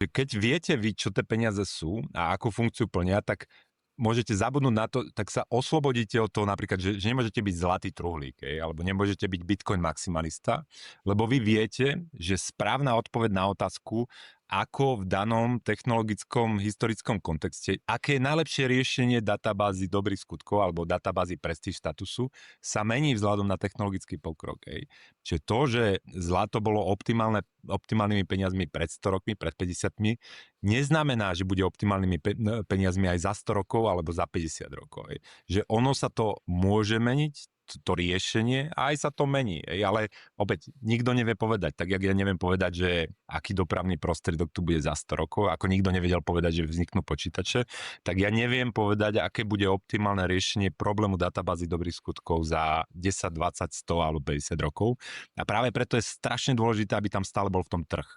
Keď viete vy, čo tie peniaze sú a akú funkciu plnia, tak môžete zabudnúť na to, tak sa oslobodíte od toho napríklad, že nemôžete byť zlatý truhlík, alebo nemôžete byť Bitcoin maximalista, lebo vy viete, že správna odpoveď na otázku, ako v danom technologickom, historickom kontexte, aké je najlepšie riešenie databázy dobrých skutkov alebo databázy prestíž statusu, sa mení vzhľadom na technologický pokrok. Čiže to, že zlato bolo optimálnymi peniazmi pred 100 rokmi, pred 50, neznamená, že bude optimálnymi peniazmi aj za 100 rokov alebo za 50 rokov. Že ono sa to môže meniť, to riešenie, a aj sa to mení. Ale opäť, nikto nevie povedať. Tak, jak ja neviem povedať, že aký dopravný prostriedok tu bude za 100 rokov, ako nikto nevedel povedať, že vzniknú počítače, tak ja neviem povedať, aké bude optimálne riešenie problému databázy dobrých skutkov za 10, 20, 100 alebo 50 rokov. A práve preto je strašne dôležité, aby tam stále bol v tom trh.